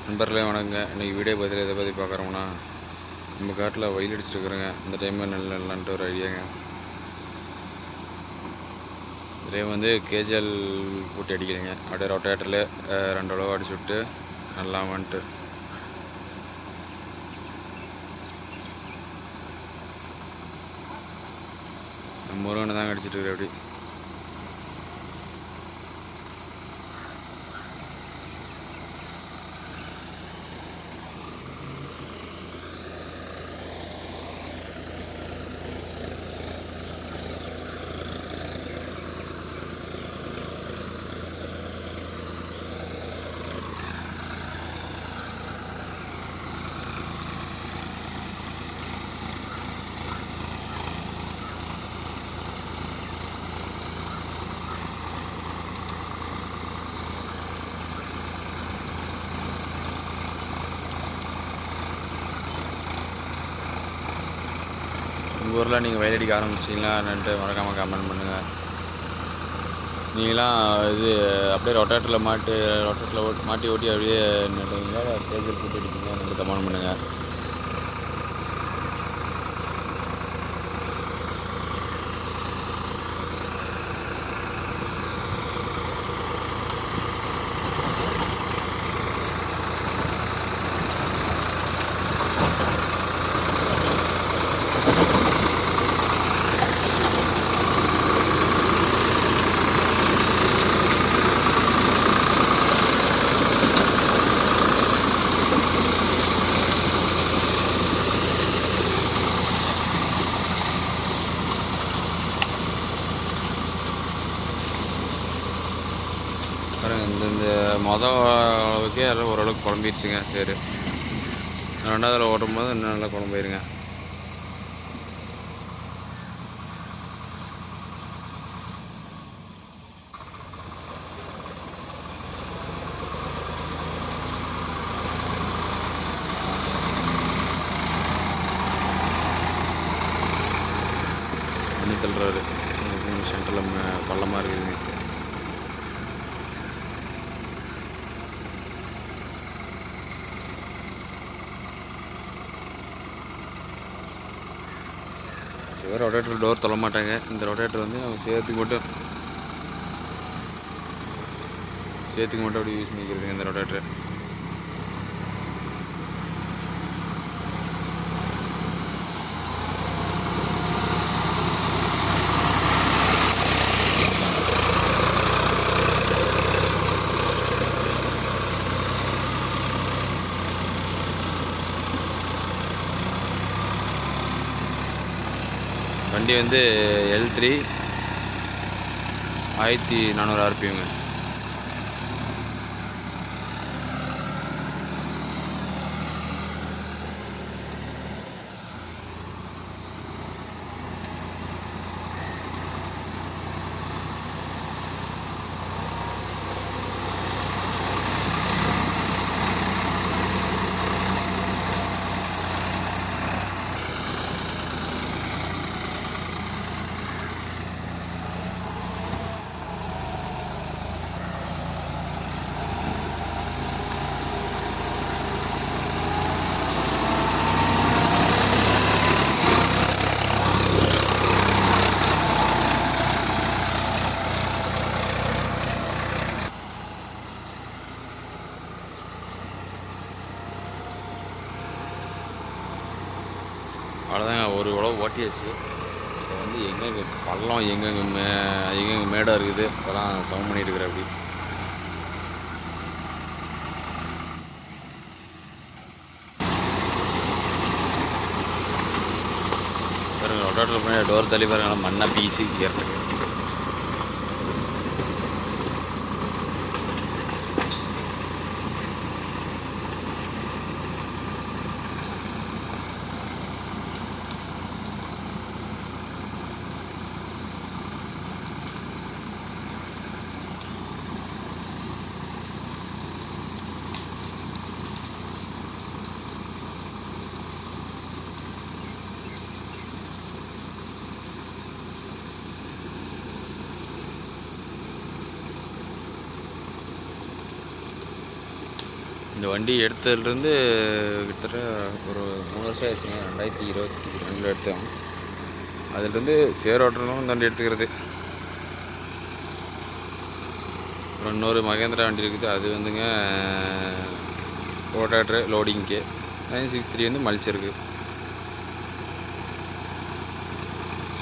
நண்பர்களே வணக்கங்க. இன்றைக்கி வீடியோ பதில் எதை பற்றி பார்க்குறோம்னா, நம்ம காட்டில் வெயில் அடிச்சுட்டுருக்குறோங்க. இந்த டைமில் நல்லான்ட்டு ஒரு ஐடியாங்க. இதே வந்து கேஜிஎல் போட்டு அடிக்கலைங்க. அப்படியே ரொட்டேட்டரில் 2 அளவு அடிச்சு விட்டு நல்லா வந்துட்டு முருகனை தாங்க அடிச்சுட்டு இருக்கிற அப்படி. உங்கள் ஊரில் நீங்கள் வயல் அடிக்க ஆரம்பிச்சிட்டிங்களான்ட்டு மறக்காமல் கமெண்ட் பண்ணுங்கள். நீங்களாம் இது அப்படியே ரொட்டேட்டரில் மாட்டி ஓட்டி அப்படியே நட்டுவீங்களா, கேஜிஎல் போட்டு அடிப்பீங்களான்னு கமெண்ட் பண்ணுங்கள். பாருங்கள், இந்த மொதல் அளவுக்கே எல்லாம் ஓரளவுக்கு குழம்பிடுச்சுங்க. சரி, ரெண்டாவதில் ஓட்டும்போது இன்னும் நல்லா குழம்பிடுங்க. தண்ணி தள்ளுறாரு. சென்டரில் பள்ளமாக இருக்குதுங்க. ரொட்டேட்டர் டோர் தொல்ல மாட்டாங்க. இந்த ரொட்டேட்டர் வந்து அவங்க சேர்த்துக்கு மட்டும் அப்படி யூஸ் பண்ணிக்கிறதுங்க இந்த ரொட்டேட்டர். வண்டி வந்து L3 1400 RPMங்க. அவ்வளோதாங்க, ஒரு உழவு ஓட்டியாச்சு. இப்போ வந்து எங்கெங்கே பள்ளம், எங்கெங்கே மேடாக இருக்குது, அதெல்லாம் சமம் பண்ணிட்டு இருக்கிற அப்படி. பாருங்கள், ரொட்டேட்டர் பண்ணி டோர் தள்ளி பாருங்க, மண்ணாக பீச்சு ஏறதுக்கு. இந்த வண்டி எடுத்ததுலேருந்து கிட்டத்தட்ட ஒரு 3 வருஷம் ஆயிடுச்சுங்க. 2022 எடுத்தோம். அதுலேருந்து சேர் ஓட்டணும் இந்த வண்டி எடுத்துக்கிறது. அப்புறம் இன்னொரு மகேந்திரா வண்டி இருக்குது. அது வந்துங்க ரோட்டாட்ரு லோடிங்க்கு. 963 வந்து மல்ச்சருக்கு.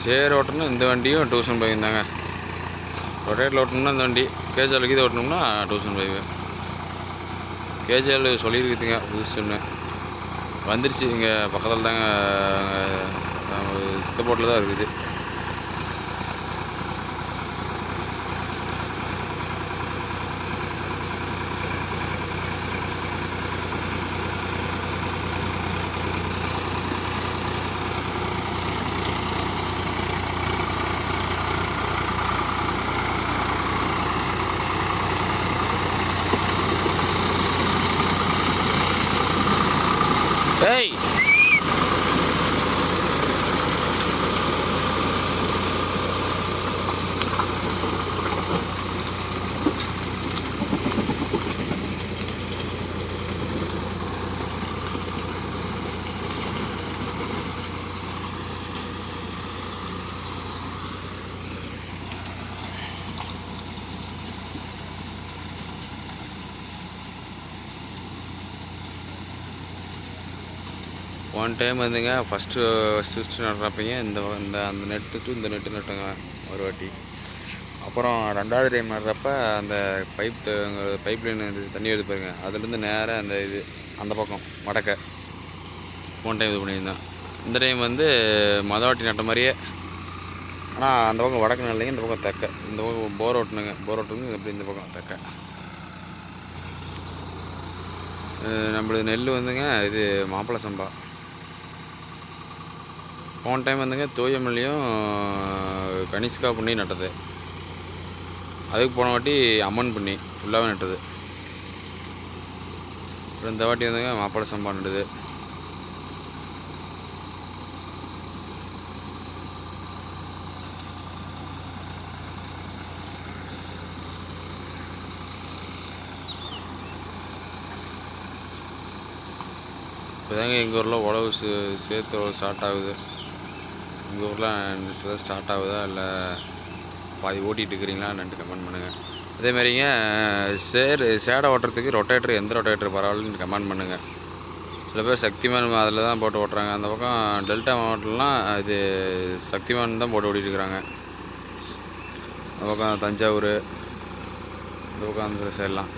சேர் ஓட்டணும் இந்த வண்டியும் 2005 தாங்க. ரொட்டேட்டில் ஓட்டணும்னா இந்த வண்டி, கேஜாலுக்கு இது ஓட்டணும்னா 2005. கேஜிஎல் சொல்லியிருக்குதுங்க புதுசுன்னு வந்துருச்சு. இங்கே பக்கத்தில் தாங்க சித்தப்போட்டில் தான் இருக்குது. ஏய் ஒன் டைம் வந்துங்க ஃபஸ்ட்டு நடுறப்பைங்க இந்த அந்த நெட்டு டு இந்த நெட்டு நட்டுங்க ஒரு வாட்டி. அப்புறம் 2வது டைம் நடுறப்ப அந்த பைப் லைன் தண்ணி எடுத்து பாருங்க, அதுலேருந்து நேராக அந்த அந்த பக்கம் வடக்க ஒன் டைம் இது பண்ணியிருந்தேன். இந்த டைம் வந்து வாட்டி நட்ட மாதிரியே, ஆனால் அந்த பக்கம் வடக்கு நல்லைங்க, இந்த பக்கம் தெக்க. இந்த பக்கம் போர் ஓட்டணுங்க, எப்படி இந்த பக்கம் தெக்க. நம்மளது நெல் வந்துங்க இது மாப்பிள்ளை சம்பா. போன டைம் வந்துங்க தூயமல்லியும் கனிஷ்கா பண்ணி நட்டது. அதுக்கு போன வாட்டி அம்மன் பண்ணி ஃபுல்லாகவே நட்டது. அப்புறம் இந்த வாட்டி வந்துங்க மாப்பிள்ளை சம்பா நட்டுது. இப்போதாங்க எங்கள் ஊரில் உழவு சேர்த்து ஸ்டார்ட் ஆகுது. எங்கள் ஊரில் இப்போ தான் ஸ்டார்ட் ஆகுதா இல்லை பாதி ஓட்டிகிட்டு இருக்கிறீங்களான்னு கமெண்ட் பண்ணுங்கள். அதேமாதிரிங்க சேடை ஓட்டுறதுக்கு ரொட்டேட்டர் எந்த ரொட்டேட்டர் பரவாயில்லன்னு கமெண்ட் பண்ணுங்கள். சில பேர் சக்திமான் அதில் தான் போட்டு ஓட்டுறாங்க. அந்த பக்கம் டெல்டா மாவட்டம்லாம் இது சக்திமான் தான் போட்டு ஓட்டிகிட்டு இருக்கிறாங்க. அந்த பக்கம் தஞ்சாவூர், இந்த பக்கம் அந்த சைடெலாம்.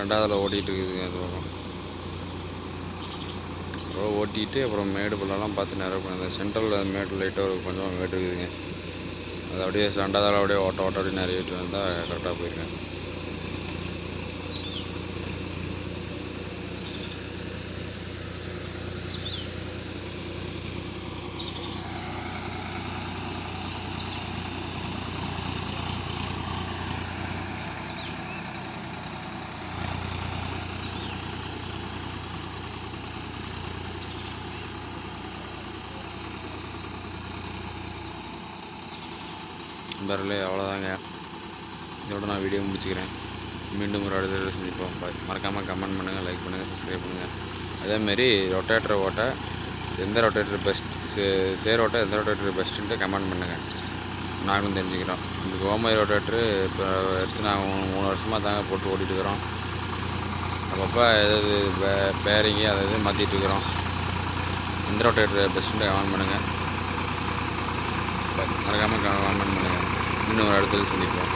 ரெண்டாவதில் ஓட்டிகிட்டு இருக்குதுங்க. அது பக்கம் அப்புறம் ஓட்டிகிட்டு அப்புறம் மேடு பள்ளம்லாம் பார்த்து நிறைய அந்த சென்ட்ரலில் மேடு லைட்டாக ஒரு கொஞ்சம் மேடு இருக்குதுங்க. அது அப்படியே ரெண்டாவதில் அப்படியே ஓட்ட அப்படியே நிறைய வந்தால் கரெக்டாக போயிருக்கேன். நண்பர்களே, அவ்வளோதாங்க. இதோட நான் வீடியோ முடிச்சுக்கிறேன். மீண்டும் ஒரு அடுத்த வீடியோ சந்திப்போம். மறக்காமல் கமெண்ட் பண்ணுங்கள், லைக் பண்ணுங்கள், சப்ஸ்கிரைப் பண்ணுங்கள். அதேமாரி ரொட்டேட்டரை ஓட்ட எந்த ரொட்டேட்டர் பெஸ்ட், சேர் ஓட்ட எந்த ரொட்டேட்டர் பெஸ்ட்டுன்ட்டு கமெண்ட் பண்ணுங்கள். நாங்களும் தெரிஞ்சுக்கிறோம். இந்த கோமாரி ரொட்டேட்டரு இப்போ எடுத்து நாங்கள் 3 வருஷமாக தாங்க போட்டு ஓட்டிகிட்டு இருக்கிறோம். அப்பப்போ ஏதாவது பேரிங்கு அதாவது மாற்றிட்டு இருக்கிறோம். எந்த ரொட்டேட்டர் பெஸ்ட்டுன்ட்டு கமெண்ட் பண்ணுங்கள். மறக்காமல் கமெண்ட் பண்ணுங்கள். இன்னும் ஒரு இடத்துல சந்திப்போம்.